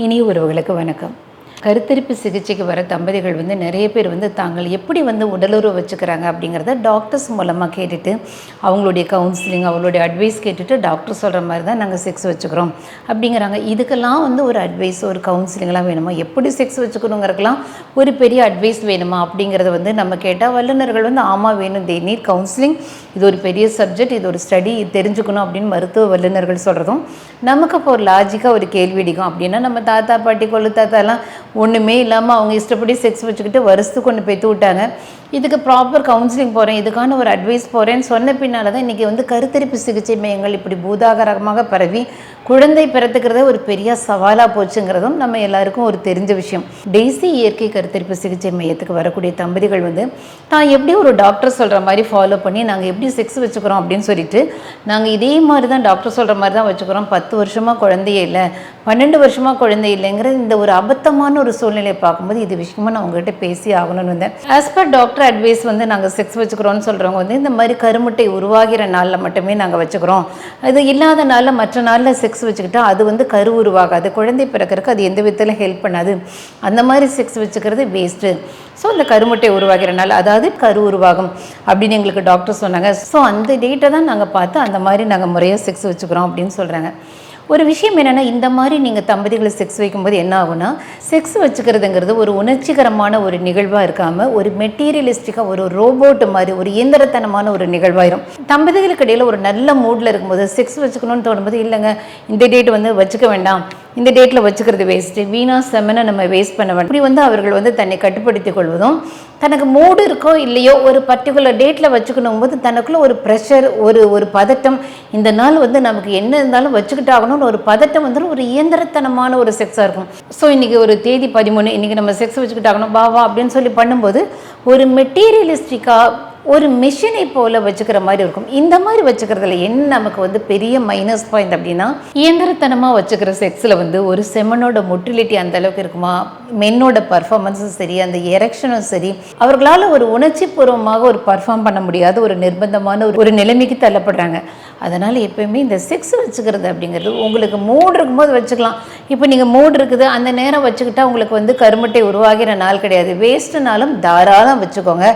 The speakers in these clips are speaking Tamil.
இனிய உறவுகளுக்கு வணக்கம். கருத்தரிப்பு சிகிச்சைக்கு வர தம்பதிகள் நிறைய பேர் தாங்கள் எப்படி உடலுறவு வச்சுக்கிறாங்க அப்படிங்கிறத டாக்டர்ஸ் மூலமாக கேட்டுட்டு அவங்களுடைய கவுன்சிலிங் அவங்களுடைய அட்வைஸ் கேட்டுட்டு டாக்டர் சொல்கிற மாதிரி தான் நாங்கள் செக்ஸ் வச்சுக்கிறோம் அப்படிங்கிறாங்க. இதுக்கெல்லாம் ஒரு அட்வைஸ் ஒரு கவுன்சிலிங்லாம் வேணுமா, எப்படி செக்ஸ் வச்சுக்கணுங்கிறதுக்கெலாம் ஒரு பெரிய அட்வைஸ் வேணுமா அப்படிங்கிறத நம்ம கேட்டால் வல்லுநர்கள் ஆமாம் வேணும், தே நீட் கவுன்சிலிங், இது ஒரு பெரிய சப்ஜெக்ட், இது ஒரு ஸ்டடி, இது தெரிஞ்சுக்கணும் அப்படின்னு மருத்துவ வல்லுநர்கள் சொல்கிறதும் நமக்கு அப்போ ஒரு லாஜிக்காக ஒரு கேள்வி அடிக்கும். அப்படின்னா நம்ம தாத்தா பாட்டி கொள்ளு தாத்தாலாம் ஒன்றுமே இல்லாமல் அவங்க இஷ்டப்படி செக்ஸ் வச்சுக்கிட்டு வருஷத்துக்கு கொண்டு போய் விட்டாங்க. இதுக்கு ப்ராப்பர் கவுன்சிலிங் போகிறேன், இதுக்கான ஒரு அட்வைஸ் போகிறேன்னு சொன்ன பின்னால் தான் இன்றைக்கி கருத்தரிப்பு சிகிச்சை மையங்கள் இப்படி பூதாகரமாக பரவி குழந்தை பிறத்துக்கிறதே ஒரு பெரிய சவாலாக போச்சுங்கிறதும் நம்ம எல்லாருக்கும் ஒரு தெரிஞ்ச விஷயம். டெய்ஸி இயற்கை கருத்தரிப்பு சிகிச்சை மையத்துக்கு வரக்கூடிய தம்பதிகள் தான் எப்படி ஒரு டாக்டர் சொல்கிற மாதிரி ஃபாலோ பண்ணி நாங்கள் எப்படி செக்ஸ் வச்சுக்கிறோம் அப்படின்னு சொல்லிட்டு நாங்கள் இதே மாதிரி தான் டாக்டர் சொல்கிற மாதிரி தான் வச்சுக்கிறோம், 10 வருஷமாக குழந்தையே இல்லை, 12 வருஷமாக குழந்தை இல்லைங்கிற இந்த ஒரு அபத்தமான ஒரு சூழ்நிலையை பார்க்கும்போது இது விஷயமா நான் உங்கள்கிட்ட பேசி ஆகணும்னு வந்தேன். ஆஸ் பர் டாக்டர் அட்வைஸ் நாங்கள் செக்ஸ் வச்சுக்கிறோன்னு சொல்கிறவங்க இந்த மாதிரி கருமுட்டை உருவாகிற நாளில் மட்டுமே நாங்கள் வச்சுக்கிறோம், அது இல்லாத நாளில் மற்ற நாளில் செக்ஸ் வச்சுக்கிட்டா அது கரு உருவாகாது, குழந்தை பிறக்கிறதுக்கு அது எந்த விதத்தில் ஹெல்ப் பண்ணாது, அந்த மாதிரி செக்ஸ் வச்சுக்கிறது வேஸ்ட்டு. ஸோ இந்த கருமுட்டை உருவாகிற நாள் அதாவது கரு உருவாகும் அப்படின்னு எங்களுக்கு டாக்டர் சொன்னாங்க. ஸோ அந்த டேட்டை தான் நாங்கள் பார்த்து அந்த மாதிரி நாங்கள் முறையாக செக்ஸ் வச்சுக்கிறோம் அப்படின்னு சொல்கிறாங்க. ஒரு விஷயம் என்னென்னா, இந்த மாதிரி நீங்கள் தம்பதிகளை செக்ஸ் வைக்கும்போது என்ன ஆகுனா, செக்ஸ் வச்சுக்கிறதுங்கிறது ஒரு உணர்ச்சிகரமான ஒரு நிகழ்வாக இருக்காமல் ஒரு மெட்டீரியலிஸ்டிக்காக ஒரு ரோபோட் மாதிரி ஒரு இயந்திரத்தனமான ஒரு நிகழ்வாயிரும். தம்பதிகளுக்கு இடையில் ஒரு நல்ல மூடில் இருக்கும்போது செக்ஸ் வச்சுக்கணும்னு தோணும்போது இல்லைங்க இந்த டேட் வச்சுக்க வேண்டாம், இந்த டேட்டில் வச்சுக்கிறது வேஸ்ட்டு, வீணா செமனை நம்ம வேஸ்ட் பண்ண வேண்டாம், இப்படி அவர்கள் தன்னை கட்டுப்படுத்திக் கொள்வதும் தனக்கு மூடு இருக்கோ இல்லையோ ஒரு பர்டிகுலர் டேட்டில் வச்சுக்கணும் போது தனக்குள்ளே ஒரு ப்ரெஷர் ஒரு பதட்டம், இந்த நாள் நமக்கு என்ன இருந்தாலும் வச்சுக்கிட்டாகணும்னு ஒரு பதட்டம் ஒரு இயந்திரத்தனமான ஒரு செக்ஸாக இருக்கும். ஸோ இன்றைக்கி ஒரு தேதி 13, இன்றைக்கி நம்ம செக்ஸ் வச்சுக்கிட்டாகணும் வா அப்படின்னு சொல்லி பண்ணும்போது ஒரு மெட்டீரியலிஸ்டிக்காக ஒரு மிஷினை போல் வச்சுக்கிற மாதிரி இருக்கும். இந்த மாதிரி வச்சுக்கிறதுல என்ன நமக்கு பெரிய மைனஸ் பாயிண்ட் அப்படின்னா, இயந்திரத்தனமாக வச்சுக்கிற செக்ஸில் ஒரு செமனோட மொட்டிலிட்டி அந்த அளவுக்கு இருக்குமா, மென்னோட பர்ஃபார்மன்ஸும் சரி, அந்த எரெக்ஷனும் சரி, அவர்களால் ஒரு உணர்ச்சி பூர்வமாக ஒரு பர்ஃபார்ம் பண்ண முடியாத ஒரு நிர்பந்தமான ஒரு நிலைமைக்கு தள்ளப்படுறாங்க. அதனால் எப்போயுமே இந்த செக்ஸ் வச்சுக்கிறது அப்படிங்கிறது உங்களுக்கு மூடு இருக்கும்போது வச்சுக்கலாம். இப்போ நீங்கள் மூடு இருக்குது அந்த நேரம் வச்சுக்கிட்டா உங்களுக்கு கருமுட்டை உருவாகிற நாள் கிடையாது, வேஸ்ட்டுனாலும் தாராளம் வச்சுக்கோங்க.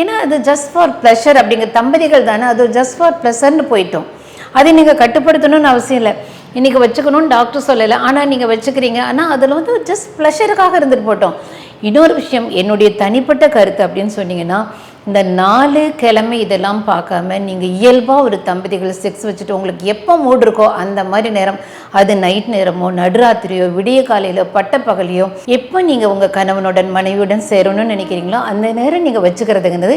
ஏன்னா அது ஜஸ்ட் ஃபார் ப்ளஷர் அப்படிங்கிற தம்பதிகள் தானே, அது ஜஸ்ட் ஃபார் ப்ளஷர்னு போயிட்டோம். அதை நீங்கள் கட்டுப்படுத்தணும்னு அவசியம் இல்லை, இன்றைக்கி வச்சுக்கணும்னு டாக்டர் சொல்லலை, ஆனால் நீங்கள் வச்சுக்கிறீங்க, ஆனால் அதில் ஜஸ்ட் ப்ளஷருக்காக இருந்துட்டு போட்டோம். இன்னொரு விஷயம் என்னுடைய தனிப்பட்ட கருத்து அப்படின்னு சொன்னீங்கன்னா, இந்த 4 கிழமை இதெல்லாம் பார்க்காம நீங்கள் இயல்பாக ஒரு தம்பதிகள் செக்ஸ் வச்சுட்டு உங்களுக்கு எப்போ மூடு இருக்கோ அந்த மாதிரி நேரம், அது நைட் நேரமோ நடுராத்திரியோ விடிய காலையிலோ பட்டப்பகலையோ எப்போ நீங்கள் உங்கள் கணவனுடன் மனைவியுடன் சேரணும்னு நினைக்கிறீங்களோ அந்த நேரம் நீங்கள் வச்சுக்கிறதுங்கிறது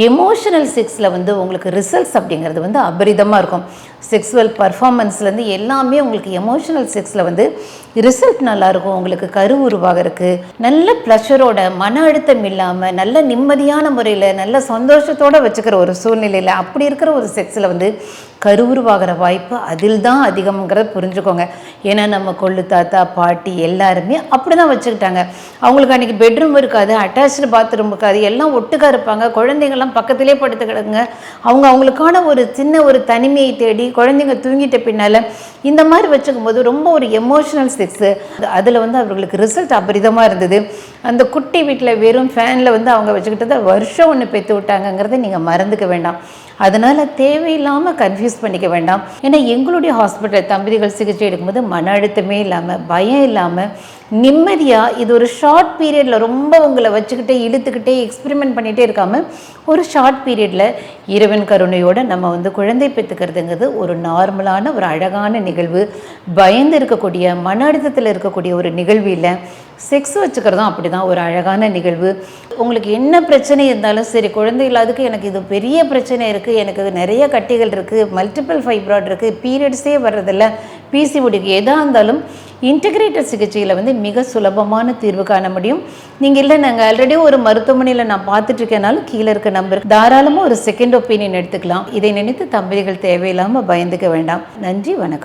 எமோஷனல் செக்ஸில் உங்களுக்கு ரிசல்ட்ஸ் அப்படிங்கிறது அபரிதமாக இருக்கும். செக்ஸுவல் பர்ஃபார்மன்ஸ்லேருந்து எல்லாமே உங்களுக்கு எமோஷனல் செக்ஸில் ரிசல்ட் நல்லாயிருக்கும். உங்களுக்கு கரு உருவாகிறதுக்கு நல்ல ப்ளஷரோட மன அழுத்தம் இல்லாமல் நல்ல நிம்மதியான முறையில் நல்ல சந்தோஷத்தோடு வச்சுக்கிற ஒரு சூழ்நிலையில் அப்படி இருக்கிற ஒரு செக்ஸில் கரு உருவாகிற வாய்ப்பு அதில் தான் அதிகம்ங்கிறத புரிஞ்சுக்கோங்க. ஏன்னா நம்ம கொள்ளு தாத்தா பாட்டி எல்லாருமே அப்படி தான் வச்சுக்கிட்டாங்க. அவங்களுக்கு அன்றைக்கி பெட்ரூம் இருக்காது, அட்டாச்சு பாத்ரூம் இருக்காது, எல்லாம் ஒட்டுக்காக இருப்பாங்க, குழந்தைங்கள்லாம் பக்கத்திலே படுத்து கிடங்க. அவங்களுக்கான ஒரு சின்ன ஒரு தனிமையை தேடி குழந்தைங்க தூங்கிட்ட பின்னால் இந்த மாதிரி வச்சுக்கும்போது ரொம்ப ஒரு எமோஷனல் செக்ஸு அதில் அவர்களுக்கு ரிசல்ட் அபரிதமாக இருந்தது. அந்த குட்டி வீட்டில் வெறும் ஃபேனில் அவங்க வச்சுக்கிட்டதை வருஷம் ஒன்று பெற்று விட்டாங்கங்கிறத நீங்கள் மறந்துக்க வேண்டாம். அதனால் தேவையில்லாமல் கன்ஃபியூஸ் பண்ணிக்க வேண்டாம். ஏன்னா எங்களுடைய ஹாஸ்பிட்டல் தம்பதிகள் சிகிச்சை எடுக்கும்போது மன அழுத்தமே இல்லாமல் பயம் இல்லாமல் நிம்மதியாக இது ஒரு ஷார்ட் பீரியடில் ரொம்ப உங்களை வச்சுக்கிட்டே இழுத்துக்கிட்டே எக்ஸ்பெரிமெண்ட் பண்ணிகிட்டே இருக்காமல் ஒரு ஷார்ட் பீரியடில் இறைவன் கருணையோடு நம்ம குழந்தை பெற்றுக்கிறதுங்கிறது ஒரு நார்மலான ஒரு அழகான நிகழ்வு. பயந்து இருக்கக்கூடிய மன அழுத்தத்தில் இருக்கக்கூடிய ஒரு நிகழ்வு இல்லை. செக்ஸ் வச்சுக்கிறதும் அப்படி தான் ஒரு அழகான நிகழ்வு. உங்களுக்கு என்ன பிரச்சனை இருந்தாலும் சரி, குழந்தை இல்லாததுக்கு எனக்கு இது பெரிய பிரச்சனை இருக்குது, எனக்கு நிறைய கட்டிகள் இருக்குது, மல்டிபிள் ஃபைப்ராய்டு இருக்குது, பீரியட்ஸே வர்றதில்ல, பிசிஓடிக்கு எதாக இருந்தாலும் இன்டகிரேட்டட் சிகிச்சையில் மிக சுலபமான தீர்வு காண முடியும். நீங்கள் இல்லை நாங்கள் ஆல்ரெடி ஒரு மருத்துவமனையில் நான் பார்த்துட்ருக்கேனாலும் கீழே இருக்க நம்பர் தாராளமாக ஒரு செகண்ட் ஒப்பீனியன் எடுத்துக்கலாம். இதை நினைத்து தம்பதிகள் தேவையில்லாமல் பயந்துக்க வேண்டாம். நன்றி, வணக்கம்.